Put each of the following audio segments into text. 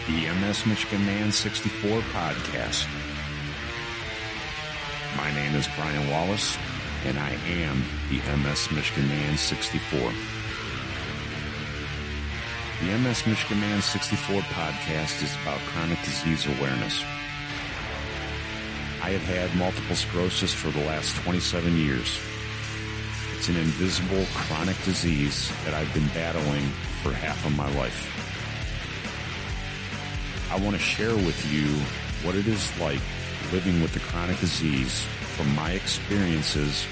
the MS Michigan Man 64 podcast. My name is Brian Wallace, and I am the MS Michigan Man 64. The MS Michigan Man 64 podcast is about chronic disease awareness. I have had multiple sclerosis for the last 27 years. It's an invisible chronic disease that I've been battling for half of my life. I want to share with you what it is like living with the chronic disease from my experiences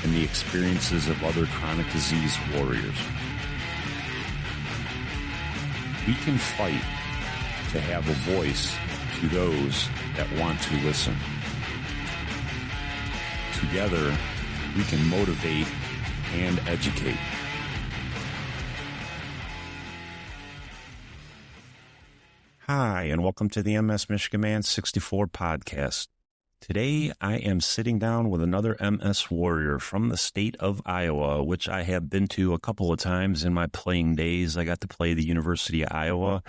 and the experiences of other chronic disease warriors. We can fight to have a voice to those that want to listen. Together, we can motivate and educate. Hi, and welcome to the MS Michigan Man 64 podcast. Today, I am sitting down with another MS warrior from the state of Iowa, which I have been to a couple of times in my playing days. I got to play the University of Iowa.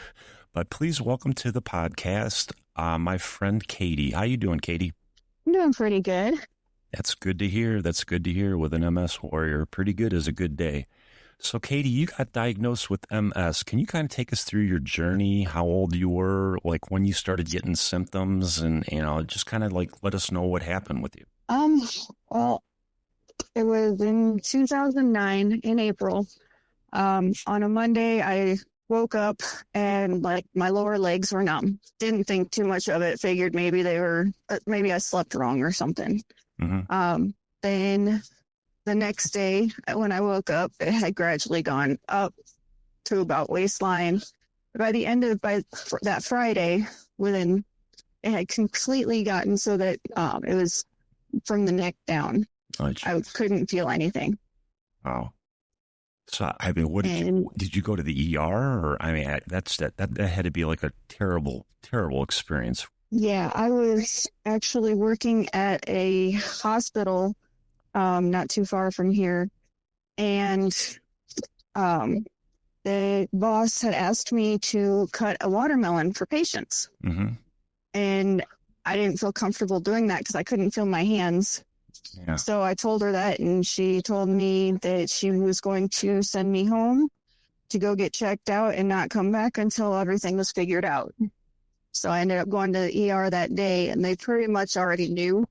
But please welcome to the podcast, my friend Caty. How you doing, Caty? I'm doing pretty good. That's good to hear. That's good to hear with an MS warrior. Pretty good is a good day. So, Caty, you got diagnosed with MS. Can you kind of take us through your journey, how old you were, like when you started getting symptoms, and, just kind of like let us know what happened with you? Well, it was in 2009 in April. On a Monday, I woke up and like my lower legs were numb. Didn't think too much of it. Figured maybe maybe I slept wrong or something. Mm-hmm. Then the next day when I woke up, it had gradually gone up to about waistline. By the end of that Friday, it had completely gotten so that it was from the neck down. Oh, I couldn't feel anything. Wow. So, I mean, did you go to the ER? Or, I mean, that had to be like a terrible, terrible experience. Yeah, I was actually working at a hospital not too far from here. And the boss had asked me to cut a watermelon for patients. Mm-hmm. And I didn't feel comfortable doing that because I couldn't feel my hands. Yeah. So I told her that, and she told me that she was going to send me home to go get checked out and not come back until everything was figured out. So I ended up going to the ER that day, and they pretty much already knew.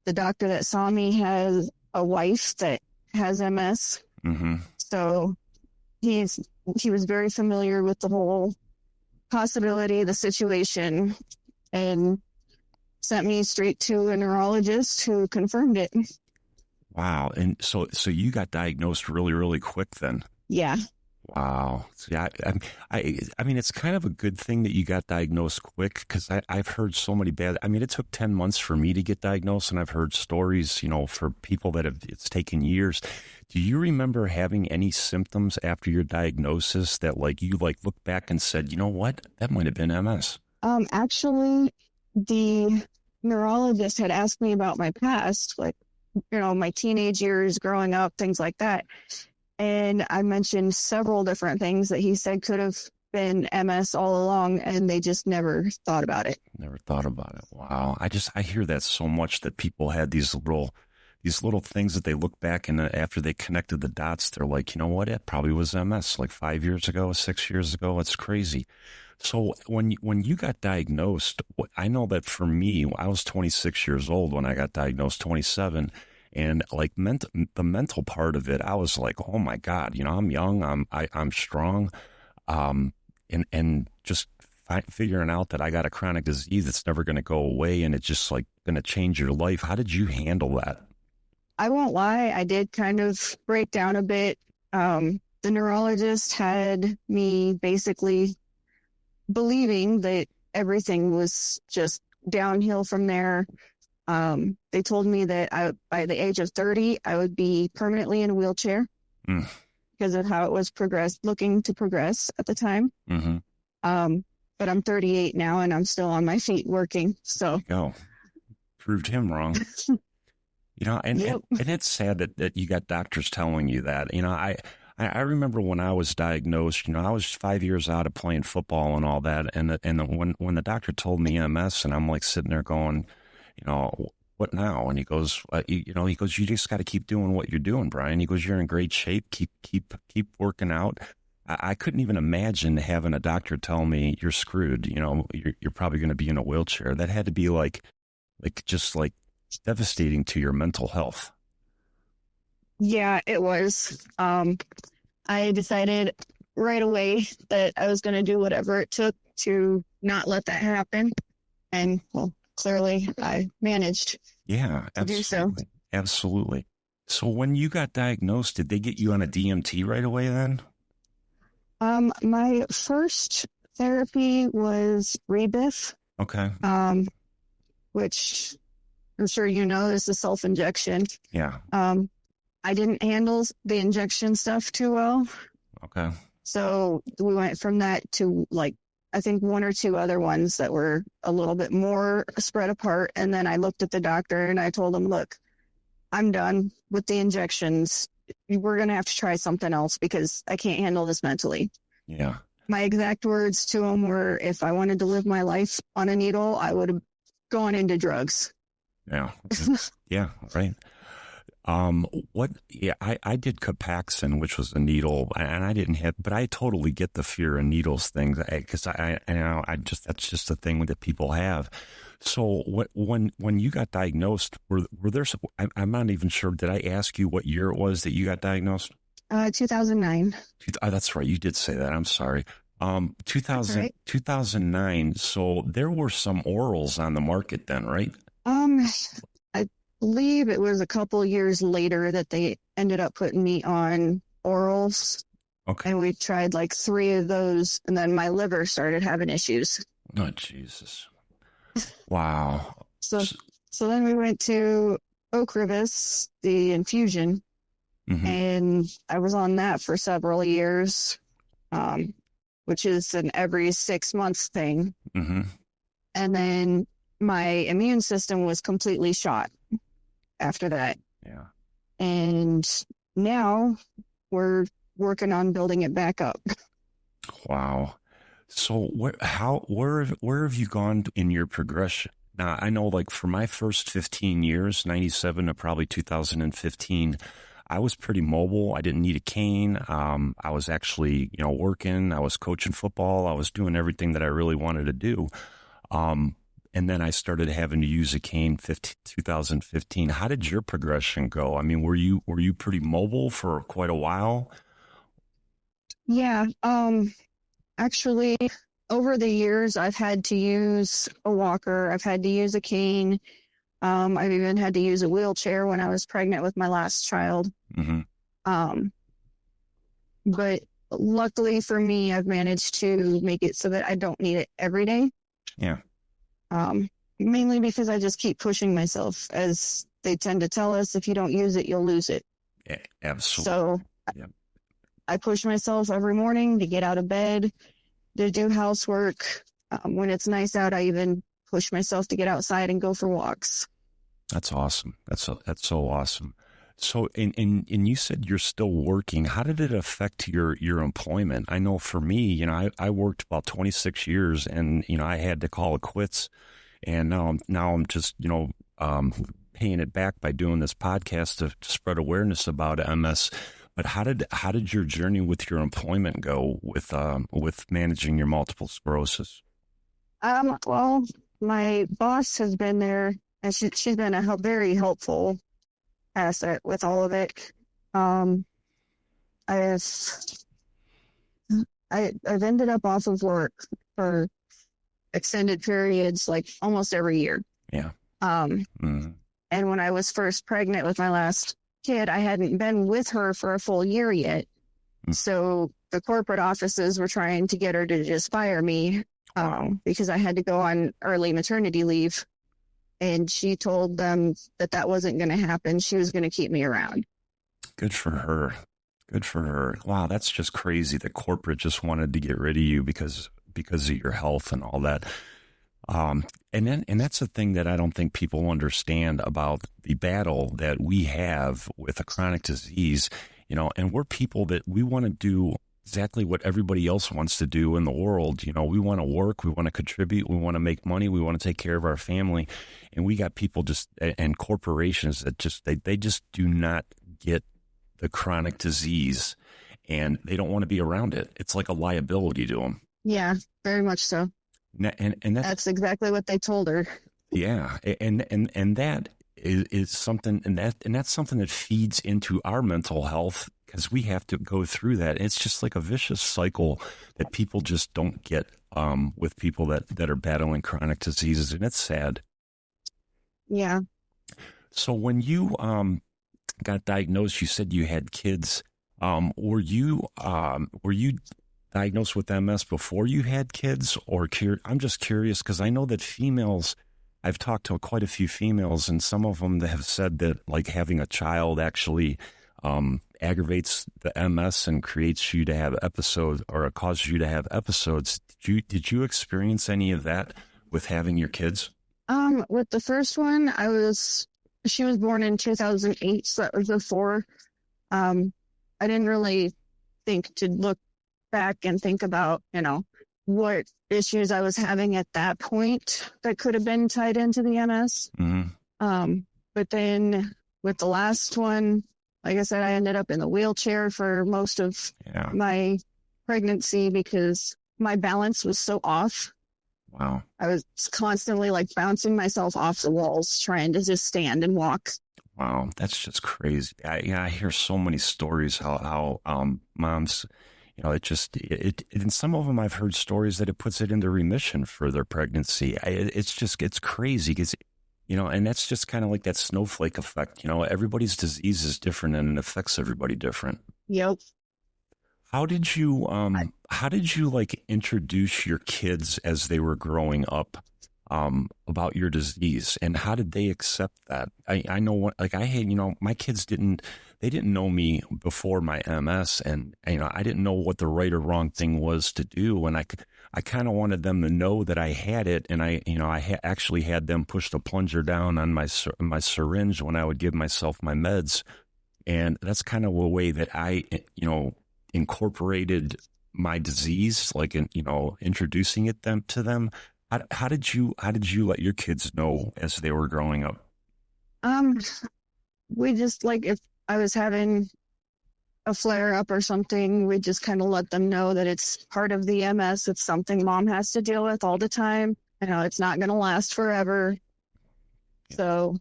The doctor that saw me has a wife that has MS. Mm-hmm. So he was very familiar with the whole possibility, the situation, and sent me straight to a neurologist who confirmed it. Wow. And so you got diagnosed really, really quick then? Yeah. Wow. See, I mean, it's kind of a good thing that you got diagnosed quick, because I've heard so many it took 10 months for me to get diagnosed, and I've heard stories, for people that it's taken years. Do you remember having any symptoms after your diagnosis that you look back and said, you know what, that might have been MS? Actually, the neurologist had asked me about my past, my teenage years, growing up, things like that. And I mentioned several different things that he said could have been MS all along, and they just never thought about it. Never thought about it. Wow. I hear that so much, that people had these little things that they look back and after they connected the dots, they're like, you know what, it probably was MS 5 years ago, 6 years ago. It's crazy. So when you got diagnosed, I know that for me, I was 26 years old when I got diagnosed, 27. And the mental part of it, I was like, oh my God, I'm young, I'm strong, and just figuring out that I got a chronic disease that's never going to go away, and it's just going to change your life. How did you handle that? I won't lie, I did kind of break down a bit. The neurologist had me basically believing that everything was just downhill from there. They told me that by the age of 30, I would be permanently in a wheelchair because of how it was looking to progress at the time. Mm-hmm. But I'm 38 now, and I'm still on my feet working. So, proved him wrong. And it's sad that you got doctors telling you that. I remember when I was diagnosed, I was 5 years out of playing football and all that. When the doctor told me MS, and I'm like sitting there going, what now? And he goes, he goes, you just got to keep doing what you're doing, Brian. He goes, you're in great shape. Keep working out. I couldn't even imagine having a doctor tell me you're screwed. You're probably going to be in a wheelchair. That had to be just devastating to your mental health. Yeah, it was. I decided right away that I was going to do whatever it took to not let that happen. And well, clearly I managed to do so. Absolutely. So when you got diagnosed, did they get you on a DMT right away then? My first therapy was Rebif. Okay. Which I'm sure is a self-injection. Yeah. I didn't handle the injection stuff too well. Okay. So we went from that to I think one or two other ones that were a little bit more spread apart. And then I looked at the doctor and I told him, look, I'm done with the injections. We're going to have to try something else because I can't handle this mentally. Yeah. My exact words to him were, if I wanted to live my life on a needle, I would have gone into drugs. Yeah. Yeah. Right. I did Capaxin, which was a needle, and I didn't have, but I totally get the fear of needles things because that's just a thing that people have. So when you got diagnosed, were there, I'm not even sure, did I ask you what year it was that you got diagnosed? 2009. That's right. You did say that. I'm sorry. 2000, right. 2009. So there were some orals on the market then, right? I believe it was a couple years later that they ended up putting me on orals. Okay. And we tried 3 of those, and then my liver started having issues. Oh, Jesus. Wow. So then we went to Ocrevus, the infusion, and I was on that for several years, which is an every 6 months thing. Mm-hmm. And then my immune system was completely shot after that. Yeah. And now we're working on building it back up. Wow. So where have you gone in your progression? Now, I know for my first 15 years, 97 to probably 2015, I was pretty mobile. I didn't need a cane. I was actually, working. I was coaching football. I was doing everything that I really wanted to do. And then I started having to use a cane 2015. How did your progression go? I mean, were you pretty mobile for quite a while? Yeah. Actually, over the years, I've had to use a walker. I've had to use a cane. I've even had to use a wheelchair when I was pregnant with my last child. Mm-hmm. But luckily for me, I've managed to make it so that I don't need it every day. Yeah. Mainly because I just keep pushing myself, as they tend to tell us, if you don't use it, you'll lose it. Yeah, absolutely. So I push myself every morning to get out of bed, to do housework. When it's nice out, I even push myself to get outside and go for walks. That's awesome. That's so awesome. So, and you said you're still working. How did it affect your employment? I know for me, I worked about 26 years and, I had to call it quits. And now I'm just, paying it back by doing this podcast to spread awareness about MS. But how did your journey with your employment go with managing your multiple sclerosis? Well, my boss has been there, and she's been a very helpful asset with all of it. I've ended up off of work for extended periods, almost every year. Yeah. And when I was first pregnant with my last kid, I hadn't been with her for a full year yet. So the corporate offices were trying to get her to just fire me because I had to go on early maternity leave. And she told them that wasn't going to happen. She was going to keep me around. Good for her. Good for her. Wow, that's just crazy. The corporate just wanted to get rid of you because of your health and all that. And that's the thing that I don't think people understand about the battle that we have with a chronic disease and we're people that we want to do exactly what everybody else wants to do in the world. We want to work, we want to contribute, we want to make money, we want to take care of our family. And we got people and corporations that they just do not get the chronic disease, and they don't want to be around it. It's like a liability to them. Yeah, very much so. And that's exactly what they told her. Yeah. And that is something, and that's something that feeds into our mental health, because we have to go through that. It's just like a vicious cycle that people just don't get with people that are battling chronic diseases, and it's sad. Yeah. So when you got diagnosed, you said you had kids. Were you diagnosed with MS before you had kids, or I'm just curious because I know that females. I've talked to quite a few females, and some of them that have said that like having a child actually aggravates the MS and creates you to have episodes, or causes you to have episodes. Did you experience any of that with having your kids? With the first one, she was born in 2008, so that was before. I didn't really think to look back and think about, what issues I was having at that point that could have been tied into the MS. Mm-hmm. But then with the last one, like I said, I ended up in the wheelchair for most of my pregnancy because my balance was so off. Wow. I was constantly like bouncing myself off the walls, trying to just stand and walk. Wow. That's just crazy. I hear so many stories how moms, and some of them I've heard stories that it puts it into remission for their pregnancy. It's crazy because, and that's just kind of like that snowflake effect. Everybody's disease is different and it affects everybody different. Yep. How did you like introduce your kids as they were growing up about your disease, and how did they accept that? I know what, like I had, my kids didn't know me before my MS, and I didn't know what the right or wrong thing was to do, and I kind of wanted them to know that I had it, and I actually had them push the plunger down on my syringe when I would give myself my meds, and that's kind of a way that I incorporated my disease, like introducing it to them. How did you let your kids know as they were growing up? We just, like, if I was having a flare up or something, we just kind of let them know that it's part of the MS. It's something mom has to deal with all the time. It's not going to last forever. Yeah. So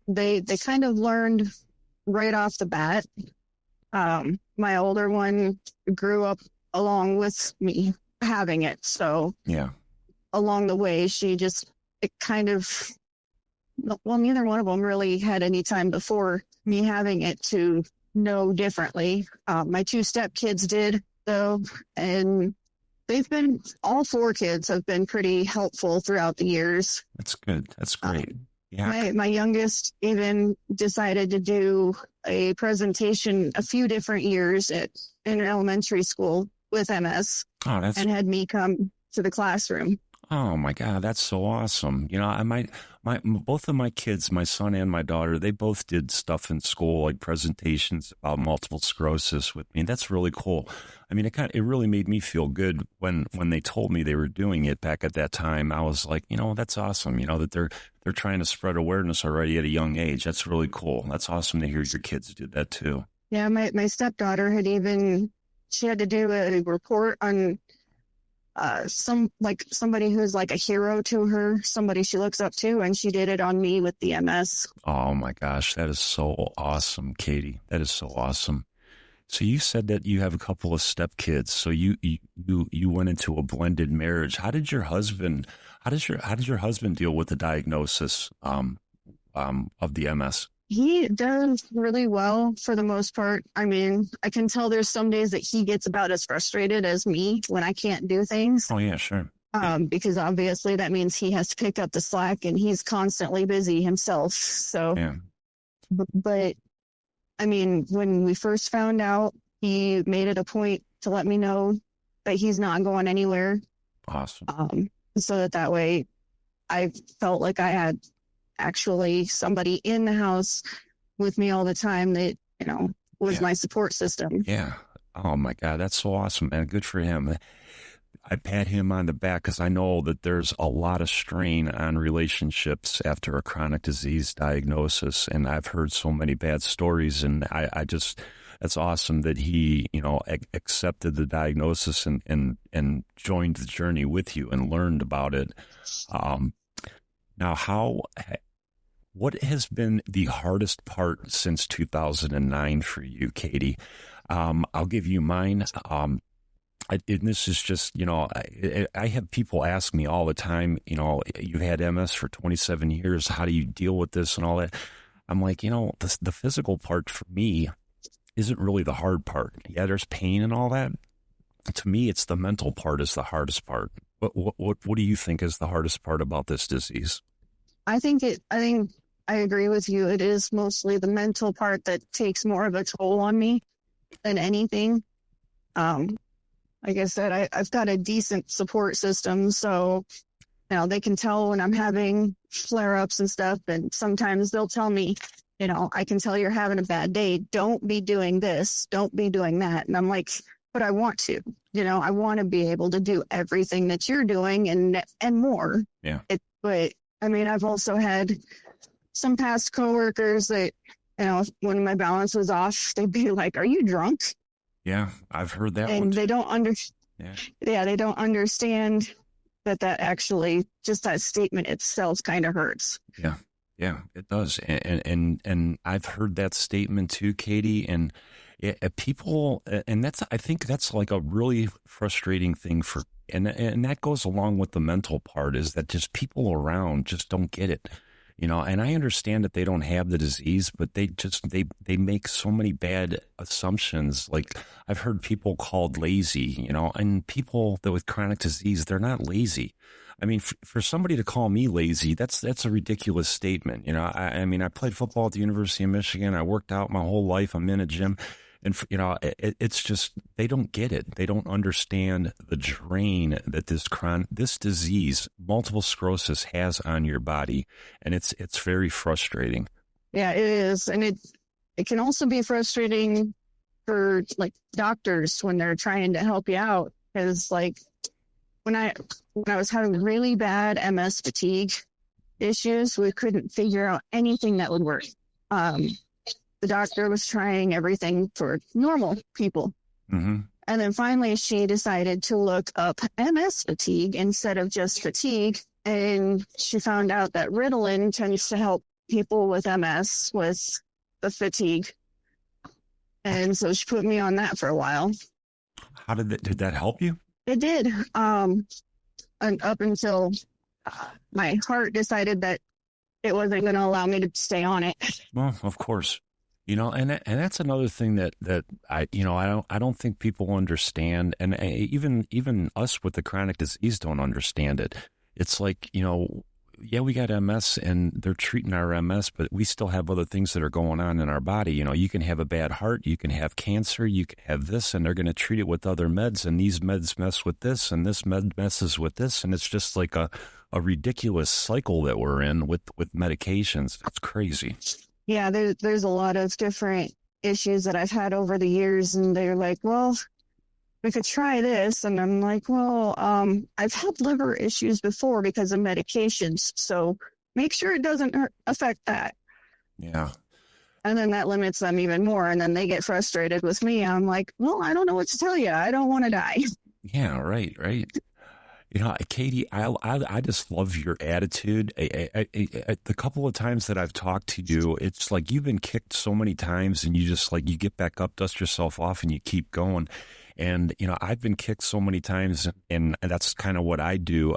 they kind of learned right off the bat. My older one grew up along with me having it. So yeah. Along the way, neither one of them really had any time before me having it to know differently. My two stepkids did, though, and all four kids have been pretty helpful throughout the years. That's good. That's great. Yeah. My youngest even decided to do a presentation a few different years in an elementary school with MS, and had me come to the classroom. Oh my God, that's so awesome. Both of my kids, my son and my daughter, they both did stuff in school, like presentations about multiple sclerosis with me. And that's really cool. I mean, it really made me feel good when they told me they were doing it back at that time. I was like, that's awesome. That they're trying to spread awareness already at a young age. That's really cool. That's awesome to hear your kids did that too. Yeah, my stepdaughter she had to do a report on somebody who's like a hero to her, somebody she looks up to, and she did it on me with the MS. Oh my gosh, that is so awesome, Caty. That is so awesome. So you said that you have a couple of stepkids. So you went into a blended marriage. How did your husband deal with the diagnosis of the MS? He does really well for the most part. I mean, I can tell there's some days that he gets about as frustrated as me when I can't do things. Oh, yeah, sure. Because obviously that means he has to pick up the slack and he's constantly busy himself. So, yeah. But I mean, when we first found out, he made it a point to let me know that he's not going anywhere. Awesome. So that way I felt like I had actually somebody in the house with me all the time that, was my support system. Yeah. Oh my God, that's so awesome, man. Good for him. I pat him on the back because I know that there's a lot of strain on relationships after a chronic disease diagnosis. And I've heard so many bad stories, and I just, that's awesome that he, accepted the diagnosis and joined the journey with you and learned about it. Now, what has been the hardest part since 2009 for you, Caty? I'll give you mine. And this is just, I have people ask me all the time, you've had MS for 27 years. How do you deal with this and all that? I'm like, the physical part for me isn't really the hard part. Yeah, there's pain and all that. To me, it's the mental part is the hardest part. What do you think is the hardest part about this disease? I think I agree with you. It is mostly the mental part that takes more of a toll on me than anything. Like I said, I've got a decent support system, so they can tell when I'm having flare-ups and stuff, and sometimes they'll tell me, I can tell you're having a bad day. Don't be doing this. Don't be doing that. And I'm like, but I want to. I want to be able to do everything that you're doing and more. Yeah. But I mean, I've also had some past coworkers that, when my balance was off, they'd be like, "Are you drunk?" Yeah, I've heard that one. And they don't they don't understand that actually, just that statement itself kind of hurts. Yeah, it does. And I've heard that statement too, Caty. And people, and I think that's like a really frustrating thing and that goes along with the mental part, is that just people around just don't get it. And I understand that they don't have the disease, but they make so many bad assumptions. Like I've heard people called lazy, and people that with chronic disease, they're not lazy. I mean, for somebody to call me lazy, that's a ridiculous statement. I mean, I played football at the University of Michigan. I worked out my whole life. I'm in a gym. And, it's just, they don't get it. They don't understand the drain that this disease, multiple sclerosis, has on your body. And it's very frustrating. Yeah, it is. And it can also be frustrating for like doctors when they're trying to help you out. Because like when I was having really bad MS fatigue issues, we couldn't figure out anything that would work. The doctor was trying everything for normal people. Mm-hmm. And then finally she decided to look up MS fatigue instead of just fatigue. And she found out that Ritalin tends to help people with MS with the fatigue. And so she put me on that for a while. How did that help you? It did. And up until my heart decided that it wasn't going to allow me to stay on it. Well, of course. And that's another thing that I don't think people understand, and even us with the chronic disease don't understand it. It's like, yeah, we got MS and they're treating our MS, but we still have other things that are going on in our body. You can have a bad heart, you can have cancer, you can have this, and they're going to treat it with other meds, and these meds mess with this, and this med messes with this, and it's just like a ridiculous cycle that we're in with medications. It's crazy. Yeah, there's a lot of different issues that I've had over the years, and they're like, well, we could try this. And I'm like, well, I've had liver issues before because of medications, so make sure it doesn't affect that. Yeah. And then that limits them even more, and then they get frustrated with me. I'm like, well, I don't know what to tell you. I don't want to die. Yeah, right. Caty, I just love your attitude. The couple of times that I've talked to you, it's like you've been kicked so many times, and you just like you get back up, dust yourself off, and you keep going. And I've been kicked so many times, and that's kind of what I do.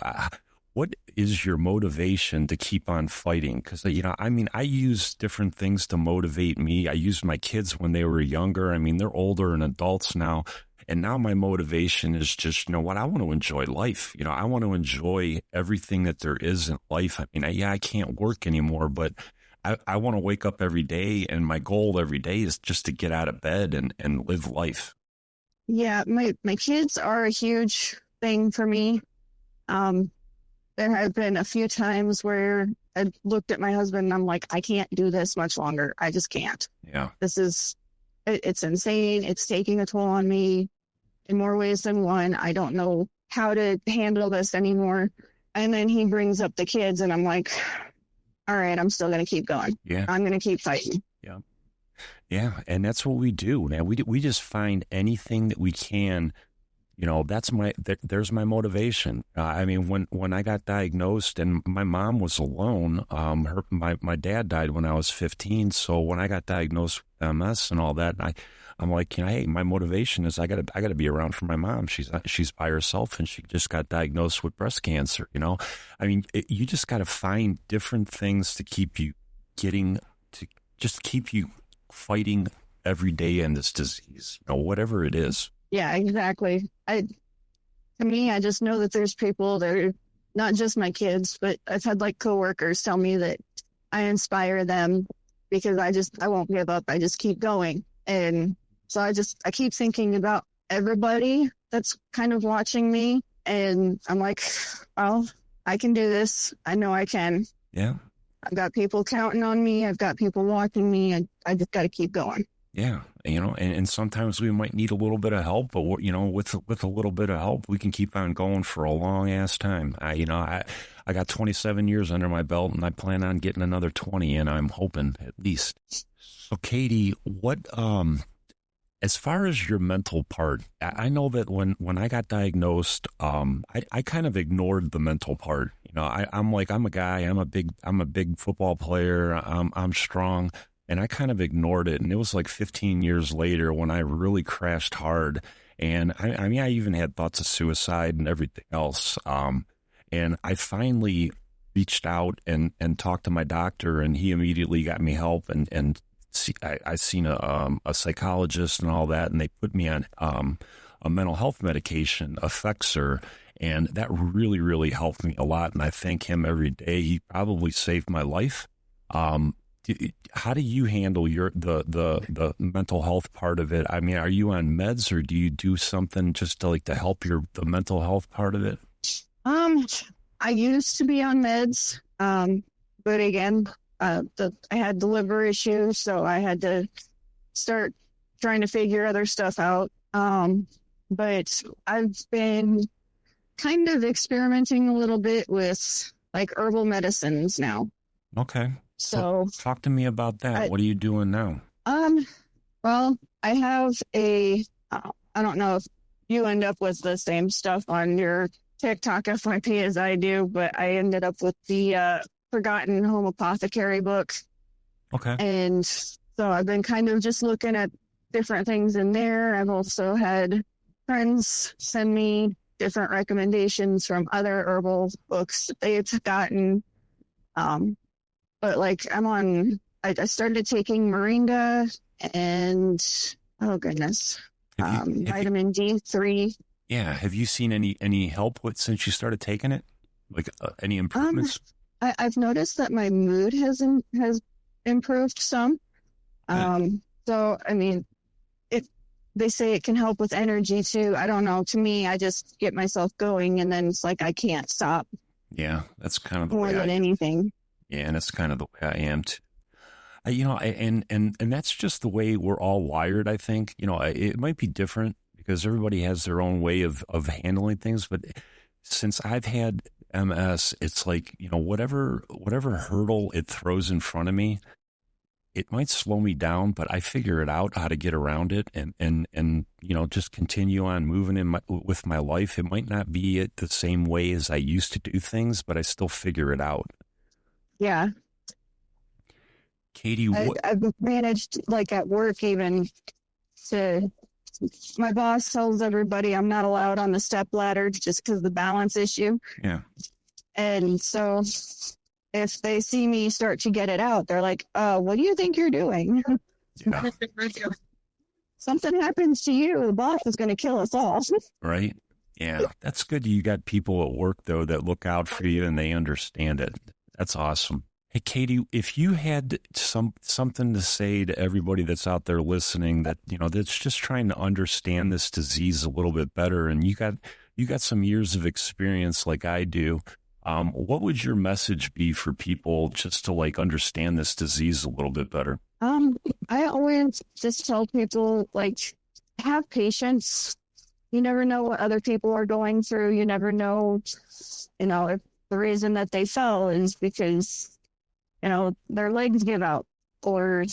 What is your motivation to keep on fighting? Because I use different things to motivate me. I used my kids when they were younger. I mean, they're older and adults now. And now my motivation is just, I want to enjoy life. I want to enjoy everything that there is in life. I mean, I can't work anymore, but I want to wake up every day, and my goal every day is just to get out of bed and live life. Yeah, my kids are a huge thing for me. There have been a few times where I looked at my husband and I'm like, I can't do this much longer. I just can't. Yeah. It's It's insane. It's taking a toll on me in more ways than one. I don't know how to handle this anymore. And then he brings up the kids, and I'm like, all right, I'm still going to keep going. Yeah. I'm going to keep fighting. Yeah. Yeah. And that's what we do, man. We just find anything that we can. There's my motivation. I mean, when I got diagnosed and my mom was alone, my dad died when I was 15. So when I got diagnosed with MS and all that, I'm like, hey, my motivation is I gotta be around for my mom. She's by herself and she just got diagnosed with breast cancer. I mean, you just got to find different things to keep you keep you fighting every day in this disease, whatever it is. Yeah, exactly. To me, I just know that there's people that are not just my kids, but I've had like coworkers tell me that I inspire them because I won't give up. I just keep going. And so I keep thinking about everybody that's kind of watching me. And I'm like, well, I can do this. I know I can. Yeah. I've got people counting on me. I've got people watching me. I just got to keep going. Yeah, and sometimes we might need a little bit of help, but with a little bit of help, we can keep on going for a long ass time. I got 27 years under my belt, and I plan on getting another 20, and I'm hoping at least. So, Caty, what as far as your mental part, I know that when I got diagnosed, I kind of ignored the mental part. I'm like, I'm a guy, I'm a big football player, I'm strong. And I kind of ignored it. And it was like 15 years later when I really crashed hard. And I mean, I even had thoughts of suicide and everything else. And I finally reached out and talked to my doctor, and he immediately got me help. I seen a psychologist and all that. And they put me on a mental health medication, Effexor. And that really, really helped me a lot. And I thank him every day. He probably saved my life. How do you handle the mental health part of it? I mean, are you on meds, or do you do something just to help the mental health part of it? I used to be on meds, but again, I had liver issues, so I had to start trying to figure other stuff out. But I've been kind of experimenting a little bit with like herbal medicines now. Okay. So talk to me about that. What are you doing now? Well, I have I don't know if you end up with the same stuff on your TikTok FYP as I do, but I ended up with the Forgotten Home Apothecary book. Okay. And so I've been kind of just looking at different things in there. I've also had friends send me different recommendations from other herbal books that they've gotten. But like I started taking moringa and, oh goodness, vitamin D3. Yeah. Have you seen any help since you started taking it? Like any improvements? I've noticed that my mood has improved some. So, I mean, they say it can help with energy too. I don't know. To me, I just get myself going, and then it's like I can't stop. Yeah, that's kind of the more way than anything. Yeah, and that's kind of the way I am too. And that's just the way we're all wired. I think it might be different because everybody has their own way of handling things. But since I've had MS, it's like whatever hurdle it throws in front of me, it might slow me down, but I figure it out how to get around it and just continue on moving with my life. It might not be the same way as I used to do things, but I still figure it out. Yeah. Caty, I've managed, like at work even, my boss tells everybody I'm not allowed on the step ladder just because of the balance issue. Yeah. And so if they see me start to get it out, they're like, what do you think you're doing? Yeah. Something happens to you, the boss is going to kill us all. Right. Yeah. That's good. You got people at work, though, that look out for you and they understand it. That's awesome. Hey, Caty, if you had something to say to everybody that's out there listening that, that's just trying to understand this disease a little bit better, and you got some years of experience like I do, what would your message be for people just to understand this disease a little bit better? I always just tell people, like, have patience. You never know what other people are going through. You never know, if the reason that they fell is because, their legs give out, or,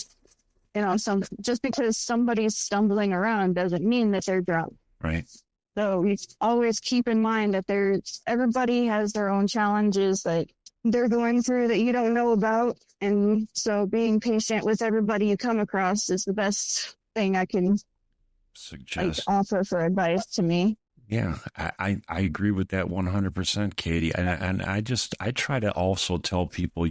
just because somebody's stumbling around doesn't mean that they're drunk. Right. So we always keep in mind that everybody has their own challenges that they're going through that you don't know about. And so being patient with everybody you come across is the best thing I can suggest, offer for advice to me. Yeah, I agree with that 100%, Caty. And I try to also tell people,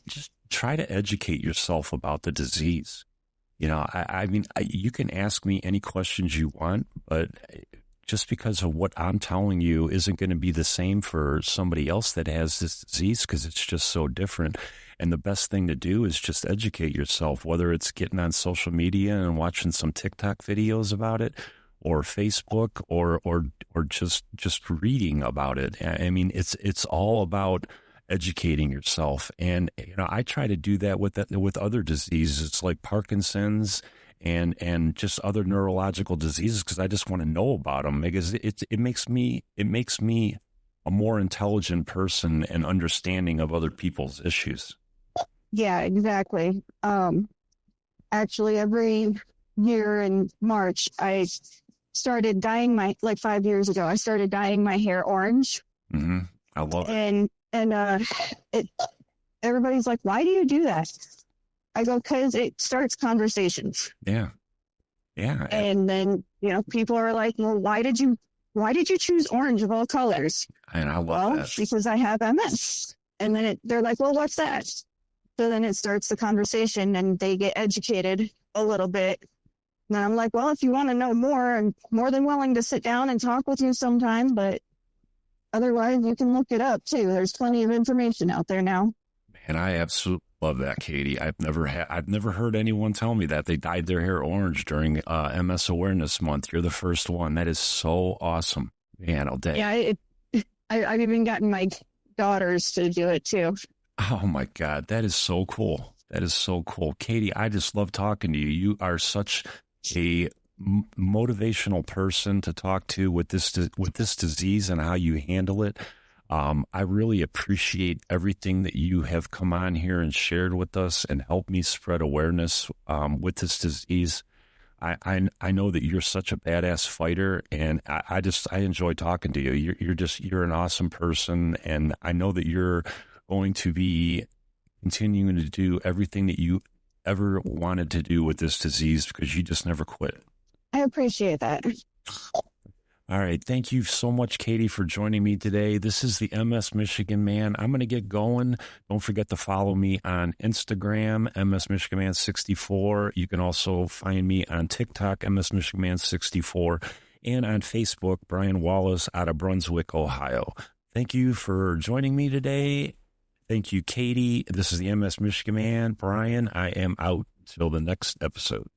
just try to educate yourself about the disease. I mean, you can ask me any questions you want, but just because of what I'm telling you isn't going to be the same for somebody else that has this disease, because it's just so different. And the best thing to do is just educate yourself, whether it's getting on social media and watching some TikTok videos about it, or Facebook, or just reading about it. I mean, it's all about educating yourself. And, I try to do that with other diseases like Parkinson's and just other neurological diseases, because I just want to know about them, because it makes me a more intelligent person and understanding of other people's issues. Yeah, exactly. Actually, every year in March, I started dyeing like 5 years ago, I started dyeing my hair orange. Mm-hmm. I love it. And everybody's like, why do you do that? I go, because it starts conversations. Yeah. Yeah. And then, people are like, well, why did you choose orange of all colors? And I love that. Because I have MS. And then they're like, well, what's that? So then it starts the conversation and they get educated a little bit. And I'm like, well, if you want to know more, I'm more than willing to sit down and talk with you sometime, but otherwise you can look it up too. There's plenty of information out there now. And I absolutely love that, Caty. I've never heard anyone tell me that they dyed their hair orange during MS Awareness Month. You're the first one. That is so awesome, man. All day. Yeah, I've even gotten my daughters to do it too. Oh my God, that is so cool. That is so cool, Caty. I just love talking to you. You are such a motivational person to talk to with this disease and how you handle it. I really appreciate everything that you have come on here and shared with us and helped me spread awareness with this disease. I know that you're such a badass fighter, and I enjoy talking to you. You're an awesome person, and I know that you're going to be continuing to do everything that you ever wanted to do with this disease, because you just never quit. I appreciate that. All right. Thank you so much, Caty, for joining me today. This is the MS Michigan Man. I'm going to get going. Don't forget to follow me on Instagram, MS Michigan Man 64. You can also find me on TikTok, MS Michigan Man 64, and on Facebook, Brian Wallace out of Brunswick, Ohio. Thank you for joining me today. Thank you, Caty. This is the MS Michigan Man. Brian, I am out till the next episode.